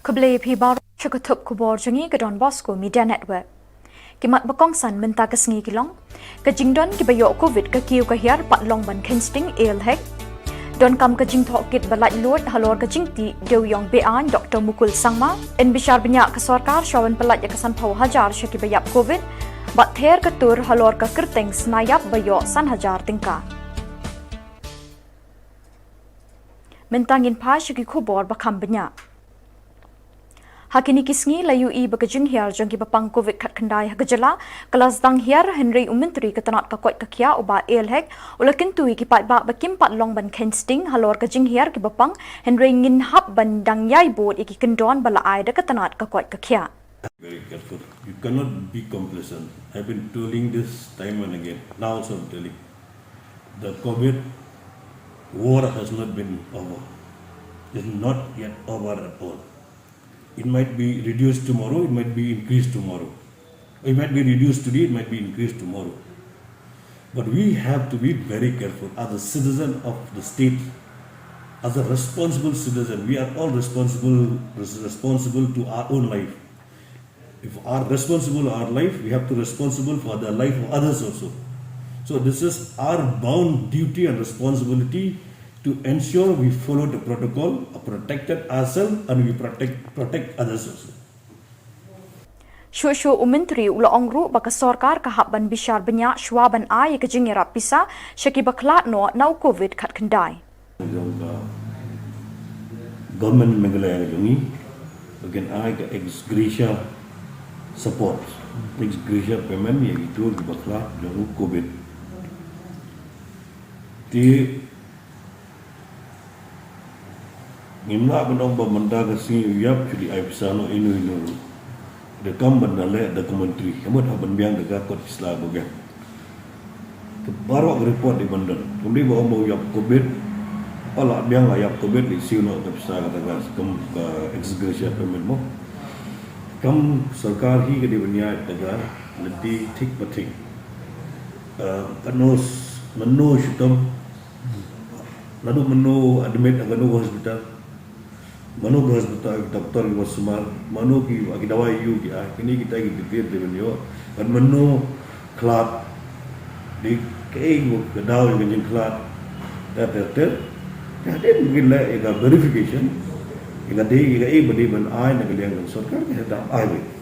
Khubor Pibar Chukutup Khubor Jangi Gadon Bosco Media Network. Kimat bakong san menta kasngi kilong. Kajingdon kibayo COVID kakiu kahiar patlong ban kensting hek. Don kam kajing thokit balat lord halor kajingti dewyong bean Dr. Mukul Sangma. En bishar banyak ke sorkar syawan pelat yakasan pau hajar syakibayap COVID. Bat ther ketur halor ke kerteng senayap bayo san hajar tingka. Mentangin pa syaki khubor bakam banyak. Hakini kisngi layu i bagajing hiar jangki bapang COVID kat kendai hagajala kelas dang hiar Henry Umentri ketanat kakot kakia uba hek ulakin tui kipat ba bakim pat long ban kensting halor kajing hiar ki bapang Henry ngin hap ban dang yai bod iki kendon bala ai da ketanat kakot kakia. Very careful. You cannot be complacent. I've been telling this time and again. Now also I'm telling. The COVID war has not been over. It's not yet over at all. It might be reduced tomorrow, it might be increased tomorrow. It might be reduced today, it might be increased tomorrow. But we have to be very careful. As a citizen of the state, as a responsible citizen, we are all responsible to our own life. If we are responsible for our life, we have to be responsible for the life of others also. So this is our bound duty and responsibility to ensure we follow the protocol, protected ourselves and we protect others also. Shushu Umentri ula ongru baka sorkar kahap ban bishar banyak shwaban ai kajing irap pisa syaki baklat no nau COVID kat kendai. Government Meghalaya jungi bagian ai ke ex gratia support, ex gratia payment yang itu baklat jauh COVID. Di Ngimla benong bamanda kasi uyap jadi ay pisano inu dekam bandale ada kementeri kamu dah benbiang dekat kot Islam bagian baru report di bandar kemudian bawa mau uyap COVID ala biang ayap COVID di sini tak bisa katakan ke execution payment mo kam sarkar hi ke di dunia negara lebih tik betik anos menu syutam lalu menu admit agak hospital Mano bahas betul doktor yang semar, mano ki agi dawai you ki kini kita ki detail dengan yo, kan mano club di kei ke daw yang jeng club, ter, ada mungkin lah ega verification, ega beri ban ai nak liang sorkar ni ada ai.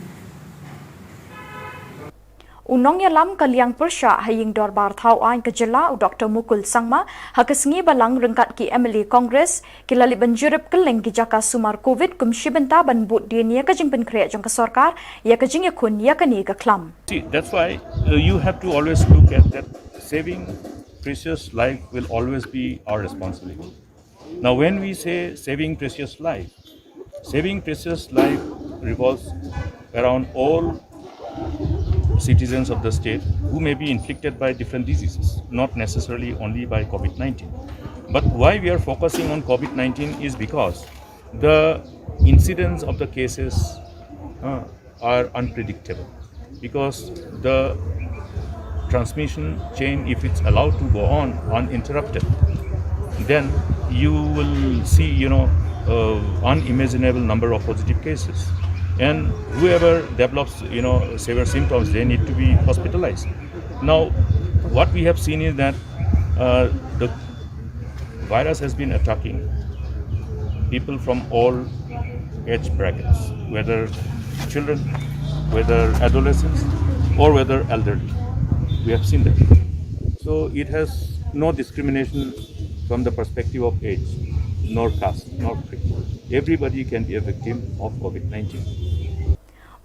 Unong yalam kaliang persya haying dorbar thau ain ke Jylla Dr. Mukul Sangma hakasngi balang rengkat ki MLA Congress kilali banjurip keleng ki jaka sumar COVID kum shibenta ban but dia nia kajing pen kreat jong ka sorkar ya kajing yakun ya kani ka klam. See, that's why you have to always look at that saving precious life will always be our responsibility. Now when we say saving precious life revolves around all citizens of the state who may be inflicted by different diseases, not necessarily only by COVID-19. But why we are focusing on COVID-19 is because the incidence of the cases are unpredictable. Because the transmission chain, if it's allowed to go on uninterrupted, then you will see, unimaginable number of positive cases. And whoever develops, severe symptoms, they need to be hospitalized. Now, what we have seen is that the virus has been attacking people from all age brackets, whether children, whether adolescents, or whether elderly. We have seen that. So it has no discrimination from the perspective of age, nor caste, nor creed. Everybody can be a victim of COVID-19.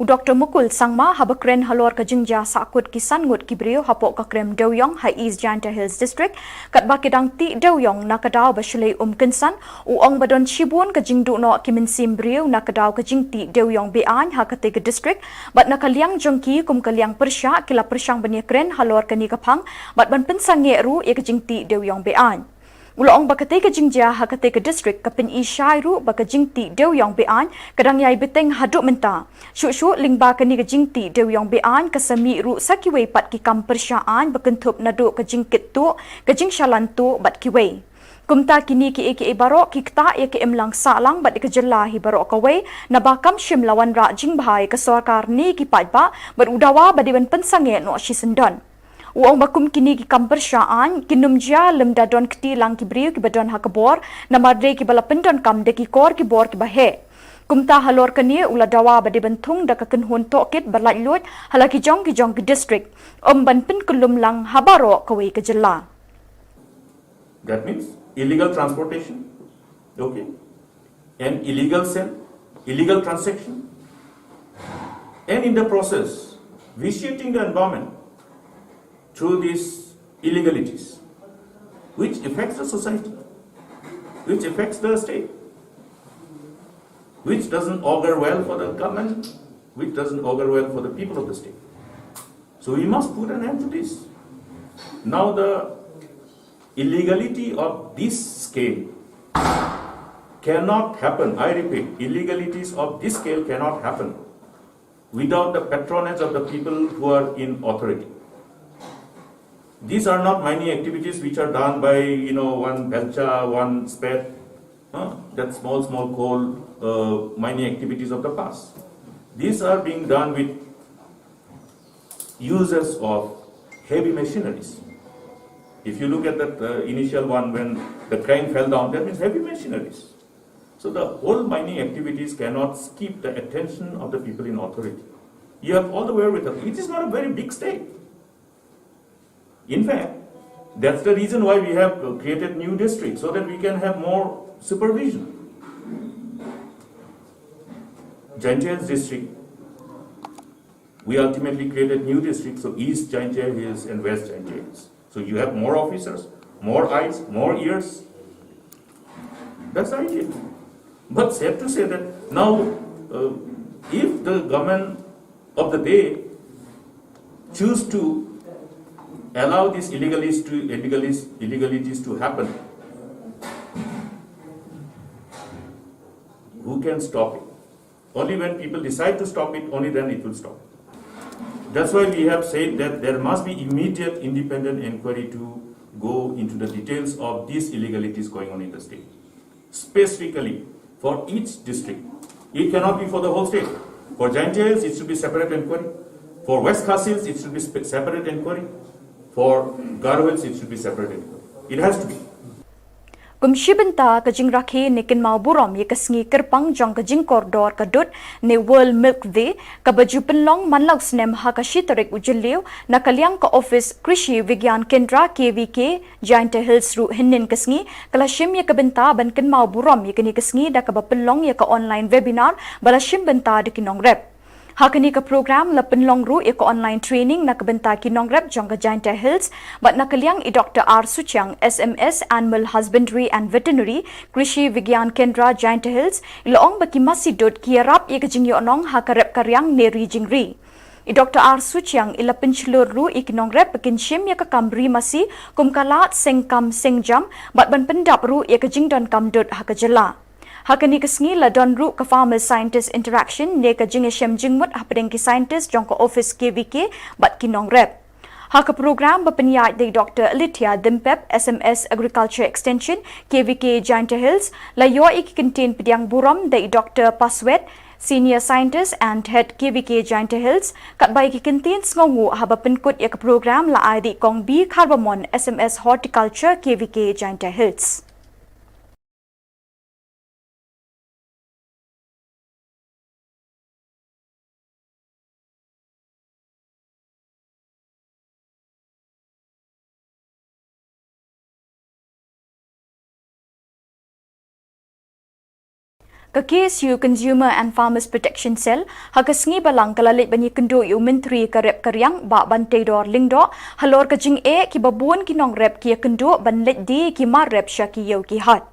Dr. Mukul Sangma habakren halor kajingja sakut kisan ngut kibrio hapok kakrem Dewyong High East Janta Hills District kat bakidang ti Dewyong nakadaw basyalay kinsan uong badon shibun kajingdu no kiminsim brio nakadaw kajing ti Dewyong bean hakate ke district bat nakaliang jongki kum kaliang persya kila persyang banyakren halor kani kapang bat ban pensang ru ya kajing ti Dewyong bean. Ulang bakate ke jingja hakate ke district kapin ishairu baka jingti Dewyong bean kadang yai beteng haduk menta syuk lingba kani ke jingti Dewyong bean kasami ru sakiwei pat ki kam persyaan bakentup naduk ke jingkit tu ke jing shalan tu bat kiwei Kumta kini ki eke barok ki kta eke emlang salang bat ke Jylla hi barok kawai na bakam shim lawan ra jing bahai ke sarkar ni ki pajba berudawa badiban pensange no shisendon. Uang bakum kini ki kampersaan kinumjia lemda don kti lang ki briu ki badon hakabor na marde ki bala pendon kam de ki kor ki bor ki bahe. Kumta halor kani ula dawa badi bentung da kaken hun tokit berlat lut halaki jong ki district ban pin kulum lang habaro kawai ke Jylla. That means illegal transportation, okay, and illegal sale, illegal transaction, and in the process, vitiating the environment through these illegalities, which affects the society, which affects the state, which doesn't augur well for the government, which doesn't augur well for the people of the state. So we must put an end to this. Now the illegality of this scale cannot happen. I repeat, illegalities of this scale cannot happen without the patronage of the people who are in authority. These are not mining activities which are done by, one belcha, one spade, that small coal mining activities of the past. These are being done with users of heavy machineries. If you look at that initial one when the crane fell down, that means heavy machineries. So the whole mining activities cannot keep the attention of the people in authority. You have all the wherewithal. It is not a very big state. In fact, that's the reason why we have created new districts, so that we can have more supervision. Jaintia Hills district, we ultimately created new districts, so East Jaintia Hills and West Jaintia Hills. So you have more officers, more eyes, more ears. That's the idea. But safe to say that now, if the government of the day choose to allow these illegalities to happen, who can stop it? Only when people decide to stop it, only then it will stop. That's why we have said that there must be immediate independent inquiry to go into the details of these illegalities going on in the state. Specifically for each district. It cannot be for the whole state. For Jaintia Hills, it should be separate inquiry. For West Khas Hills, it should be separate inquiry. For Garo Hills, it should be separate inquiry. It has to be. Kumshibenta kajing rakhi nikin mau burom ye kasngi kerpang jong kajing koridor kadut ne World Milk Day kabaju penlong manlaw snem hakashi tarik ujiliu na kaliang ka office Krishi Vigyan Kendra KVK Jaintia Hills ru hinnin kasngi kalashim ye kabenta bankin mau burom ye kini kasngi da kabapenlong ye ka online webinar balashim benta dikinong rep. Hakani ka program la penlong ru eko online training na kabenta kinong rep jongga Jaintia Hills but nakaliang i Dr. R. Suchiang SMS Animal Husbandry and Veterinary Krishi Vigyan Kendra Jaintia Hills iloong baki masidot kiarap ye kajing yonong hakarep karyang neri jingri. I Dr. R. Suchiang ila penchulur ru ikinong rep bakin shim ye ka kamri masi kumkalat sengkam sengjam bat ban pendap ru ye kajing don kamdut hakajala. Hakani kasngi la don ru ka farmer scientist interaction ne ka jingeshem jingmut hapadeng ki scientist jong ka office KVK bat kinong rep. Haka program bapanyay de Dr. Alithia Dimpep SMS Agriculture Extension KVK Jaintia Hills la yo ikikintin pidyang buram de Dr. Paswet Senior Scientist and Head KVK Jaintia Hills kat bay kikintin ngongu haba penkut ya ka program la ID kong B Carbamon SMS Horticulture KVK Jaintia Hills. Ka KSU Consumer and Farmers Protection Cell hakasngi balang kalalit banyi kendo yu menteri ka rep karyang ba bantay dor lingdo halor ka jing e ki babun kinong rep ki kendo banlet di ki mar rep sya ki yau ki hat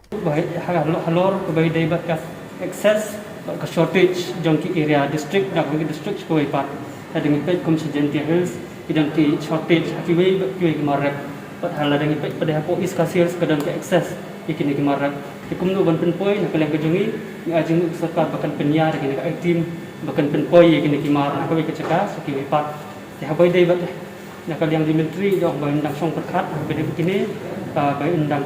halor ka bay day bat ka excess ka shortage jong ki area district dak bagi district ko ipat ading ipet kum si Jaintia Hills idang ki shortage ki way ki mar rep pat haladang ipet pada hapo is ka sales kadang ki excess ikini ki mar rep ikumno ban penpoi na kalang kajungi ni ajing sarkar bakan penyar gini ka team bakan penpoi gini ki mar ko ka caka saki ipat ya habai dai bat na kalyang di menteri jong ban dang song perkat bede begini by undang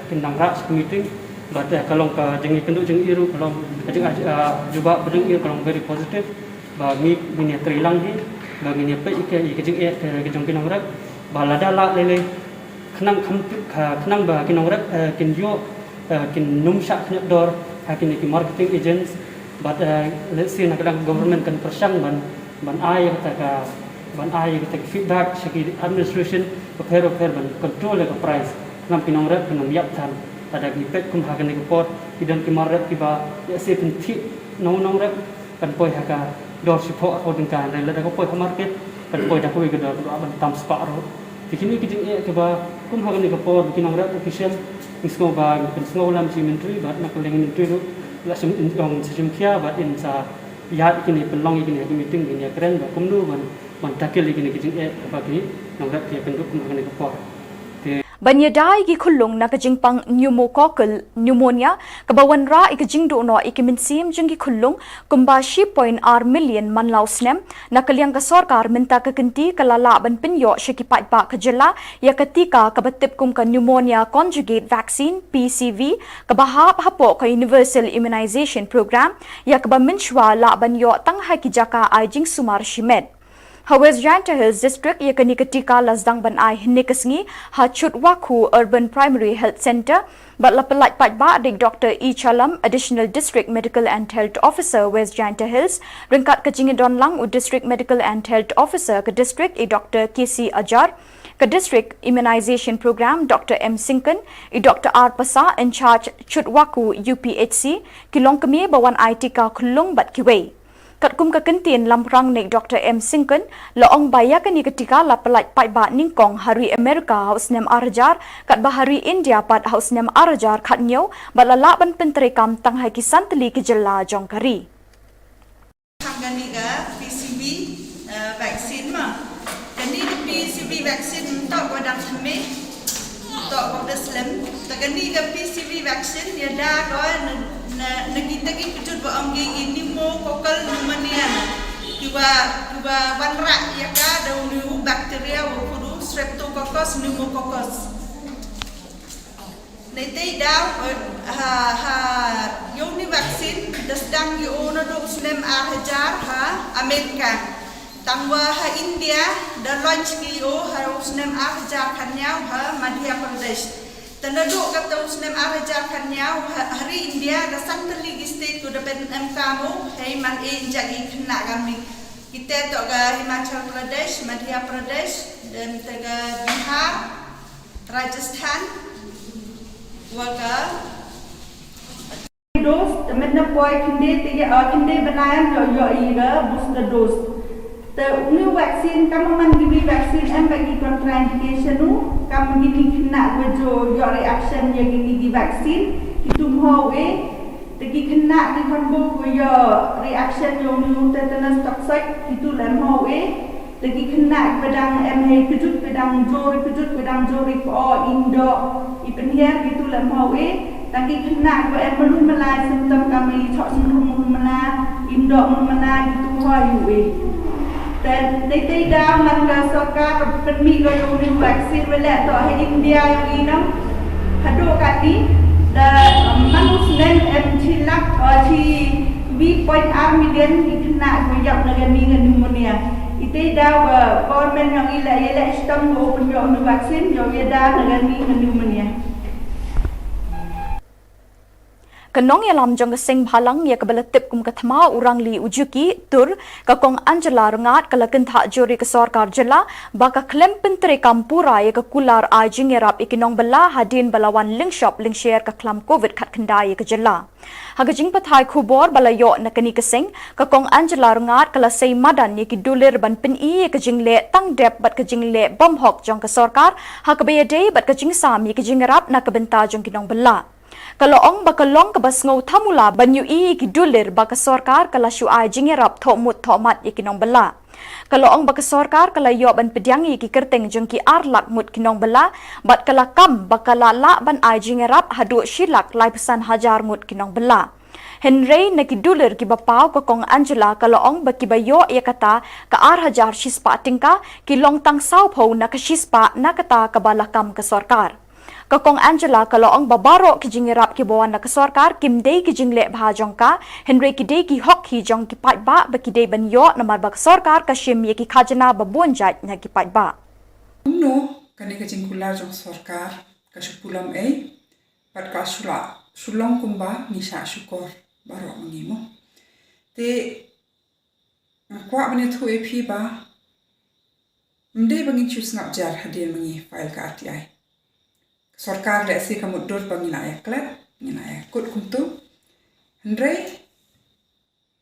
kendang rak meeting but kalau ka jengi kenduk jengi iru kalau jeng juga bedeng iru kalau very positive ba mi ni trilang hi ba mi pe ke jeng ke jeng kendang rak ba lada la lele khnang ba kendang rak kin yo kin num syak nyap dor kin marketing agents but let's see nak government kan persang ban ai kata feedback segi administration prepare ban control the price nam pinong rep pinong yap tan ada gipet kum hagan ke pot idan ki marep ki ba ya se penti nong rep kan poi haka dor support according kan la da ko poi market kan poi da ko ke dor ban tam spa ro tikini ki jing ke ba kum hagan ke pot pinong rep official isko ba kan sngo lam si menteri ba nak leng menteri ro la sim ong sim kia ba in sa ya kini pelong kini meeting ni keren ba kum nu ban takil kini ki jing ba ki nong rep ki penduk kum hagan ke pot Banyadai gi khulung na kajingpang pneumococcal pneumonia kabawan ra ikajing do no ikiminsim jing gi khulung kumba 10.4 million manlau snem na kaliang ka sarkar minta ka kenti kalala ban pinyo shikipat ba kajela ya ketika kabatip kum ka pneumonia conjugate vaccine PCV kabahap hapo ka universal immunization program ya kabaminchwa la banyo tanghai ki jaka ajing sumar shimet Hawes Janta Hills District yakani ketika lazdang ban ai nikasngi ha Chutwaku Urban Primary Health Center but lapelat patba dik Dr. E Chalam Additional District Medical and Health Officer West Janta Hills ringkat kejingidon lang u District Medical and Health Officer ke District Dr. KC Ajar ke District Immunization Program Dr. M Sinkan Dr. R Pasa in charge Chutwaku UPHC kilong kemi bawan IT ka khulung bat kiwei Kat kum ka kentin lamprang nek Dr. M. Sinkan, laong baya kani ketika la pelat pat ba ningkong hari Amerika haus nem arajar, kat bahari India pat haus nem arajar kat nyo, bat lala ban penterekam tang hai kisan teli ke jela jong kari. Kani ga PCV vaksin ma. Kani PCV vaksin tok wadang hame, tok wadah slim. Kani ga PCV vaksin ya dah ko kita kejut ba ang ini mo kokal pneumonia kiwa wanra ya ka daun bakteria wo kudu streptococcus pneumococcus nete daw yung ni vaksin dasdang yo na do snem hajar ha Amerika tangwa ha India da launch ki yo ha snem hajar kanyau ha Madhya Pradesh Tanaduk kata usnem arajar kanyau hari India da santali state ko da pen MKMO hey man jagi kena kami kita tok ga Himachal Pradesh Madhya Pradesh dan taga Bihar Rajasthan waga dose temen boy kinde banayan yo ira booster dose the new vaccine kamu man gibi vaccine em bagi contraindication nu kamu gini kena wejo your reaction yang gini di vaccine itu mau tegi kena di kambo your reaction yang new tetanus toxic itu lem mau tegi kena pedang em kejut pedang jori ko indo ipen here itu lem mau tegi kena ko em belum melai simptom kami chok belum melai indo melai itu hayu dan nete dah mangga sarkar permi go yung vaksin wala to ha India yung inam hado kati da manus nen chilak chi 2.4 million ikna go yak nagan ni pneumonia ite dah government yang ila stam go open yung vaksin yo da nagan ni pneumonia Kenong yalam jong sing bhalang ya kebeletip kum kathma urang li ujuki tur kakong Angela rengat kalakin thak juri ke sarkar jela baka klem pentre kampura ya ke kular ajing yarap ikinong bala hadin balawan link shop link share ka klam covid khat kendai ke jela hagajing pathai khubor balayo na kani kesing kakong Angela rengat kala sei madan ya ki dulir ban pin i ke jingle tang dep bat ke jingle bom hok jong ke sarkar hakabaya day bat ke jing sam ya ke jingarap na kebenta jong kinong bala Kalau ong bakalong kabasngau thamula banyu i kidulir baka sarkar kala shu ai jingerap thomut thomat ikinong bala. Kalau ong baka sarkar kala yo ban pedyangi ki kerteng jengki arlak mut kinong bala bat kala kam bakala la ban ai jingerap hadu shilak lai pesan hajar mut kinong bala. Henry nakidulir ki bapau kokong Angela kalau ong baki bayo ia kata ka ar hajar shispa tingka ki long tang sau phau na ka shispa na kata kabalakam ka sarkar. Kakong Angela kalau ang babaro kijingirap kibawan na kasorkar kimdei kijingle bahajongka Henry kidei ki hok hi jong kipat ba bakidei banyo na marbak sorkar kashim ye ki khajana babunjat na kipat ba. No, kani kajingkular jong sorkar kasupulam pat kasula Shillong kumba nisha syukur baro mengimo. Te kwa bani thu EP ba mdei bangin chus ngap jar hadir mengi file ka RTI. Sorkar le si kamudur bangina ya klat ngina ya kut kumtu. Hendrei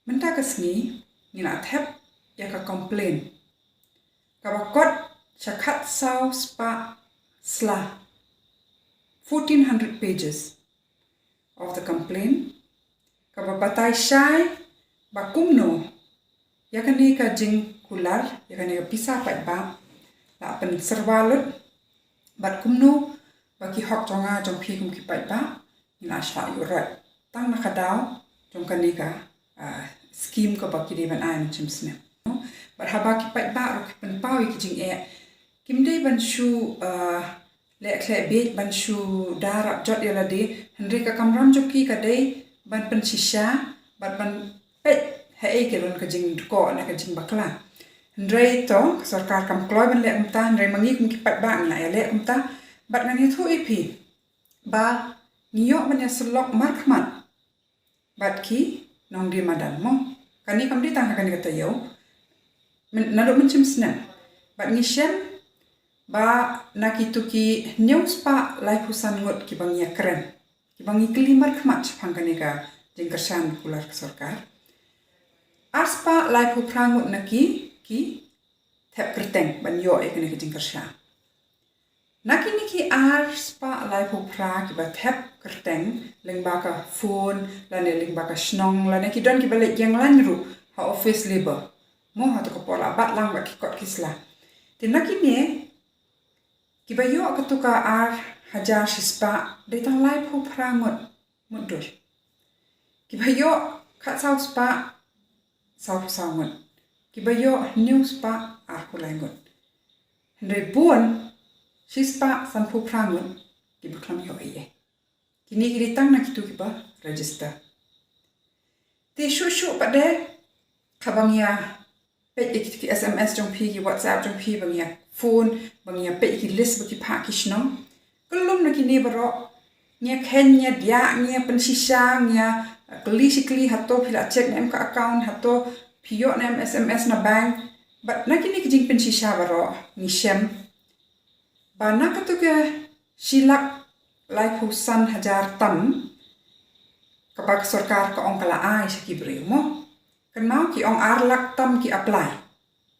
menta kasni ngina thep ya ka complain. Kabakot chakat saw spa sla 1400 pages of the complaint. Kababatay syai bakumno yakani ka jing kular yakani ka pisa pat ba la pen serwalut bat kumno bagi hok jonga jong phi kum ki pat ba ina sha yurat tang nakadaw jong kani ka scheme ka baki de ban ai chimsne bat haba ki pat ba ro ki pen pawi ki jing kimdei ban shu le khle be ban shu darap jot yala de henry ka kamram joki ka dei ban pen shisha bat ban pet hai ke ron ka jing ko na ka jing bakla henry to sarkar kam kloy ban le umta henry mangi kum ki pat ba na ya le umta bat ngani thu ipi ba niyo ban ya slok markmat bat ki nong di madan mo kani kam di tang ka ni ka tayo na do menchim sna bat ni shem ba nakituki news pa life husan ngot ki bangia keren ki bangi kelimar khmat phangane ka jingkersan kular sarkar aspa life hu prangut naki ki thep kerteng ban yo ekene ka jingkersa naki niki aspa life hu pra ki ba thep kerteng lengba ka phone lane lengba ka snong lane ki don ki balik yang lan ru ha office labor mo ha to ko pola bat lang ba ki kot kisla tinaki ne kibayo katuka hajar sispa detang live hu prangot mudur kibayo khat saw spa saw sangot kibayo news pa hu langot hendai buon sispa san hu prangot kibaklam yo kini kiritang na kitu kiba register te shushu pade kabangya pe ki SMS jong phi ki WhatsApp jong phi bangya phone bangya pe ki list baki pha ki shnong kulum na ki ne baro nya khen nya dia nya pensisa nya kli hato phila check na ka account hato phio na SMS na bank but na kini ki jing pensisa baro ni shem ba na ka to ke silak life husan hajar tam kabak sarkar ka ong kala ai sa ki bremo kenau ki ong arlak tam ki apply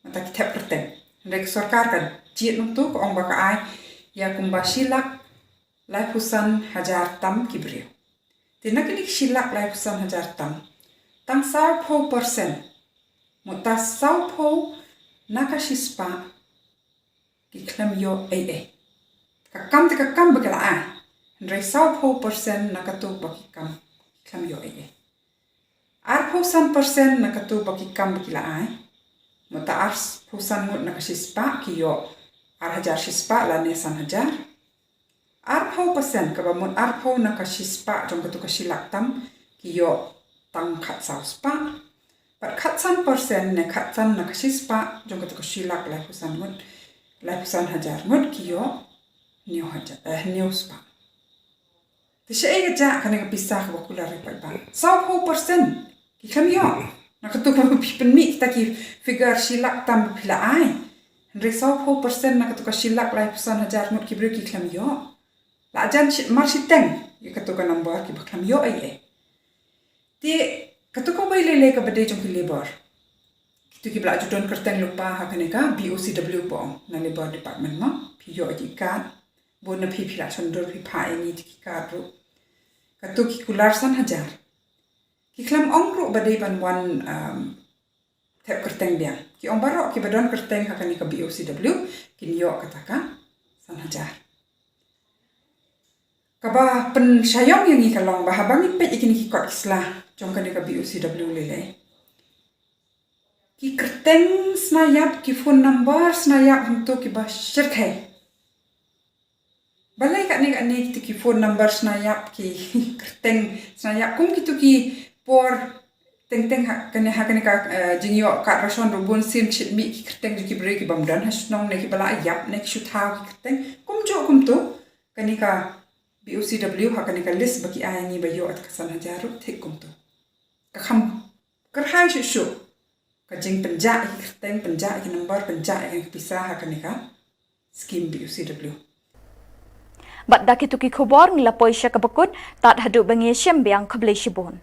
mata ki thep kerteng rek sarkar kan jiet nung tu ko ong baka ai ya kumba silak life husan hajar tam ki breu tina ki silak life husan hajar tam tang 40% mota 40 nakashispa ki klam yo kakam te kakam bakala ai rek 40% nakatu baki kam klam yo Arpusan% nakatu baki kam bakila ai mata arpusan ngut nakashispa kiyo hajar shispa la nesan hajar arpo% kabamon arpo nakashispa jong katu kasilak tam kiyo tang khat sauspa pat khatsan % ne khatsan nakashispa jong katu kasilak la pusan hajar ngut kiyo new hajar new spa tisha ja kana pisah bakula repat ba 40% Ikam yo, nakatuka pipenmi taki figure silak tam pila ai. Resau 4% nakatuka silak lai pesan hajar mut ki breki klam yo. La ajan marsiteng ikatuka number ki baklam yo ai. Ti katuka bai lele ka bade jong ki labor. Kitu ki bla judon kerteng lupa hakane ka BOCW bong na labor department ma piyo ji ka bon na pi pila sondor pi pa ni ki ka ru. Katuki kularsan hajar. Kiklam ongru badai ban wan thep kerteng dia. Ki ong barok ki badon kerteng hakani ka BOCW kin yo kataka san hajar. Kaba pen sayong yang ikalong bahabangi pe ikini ki kot islah jongkani ka BOCW lele. Ki kerteng snayap ki phone number snayap untuk ki ba shirkai. balai kat ni kita ki phone number snayap ki kerteng snayap kum kitu ki por teng kene ka jingyo kat rason robon sim chit mi ki kerteng ki bre ki bamdan hasnong ne ki bala yap ne ki shuthaw ki kerteng kum tu kene ka BOCW kene ka list baki ai ni bayo at kasan hajaru thik kum tu ka kham kerhai shu ka jing penja ki kerteng penja ki number penja ki pisah kene ka skim BOCW Bat dak itu ki khubor ngilapoi syakabakut tat hadu bangi syembiang kebeli shibon.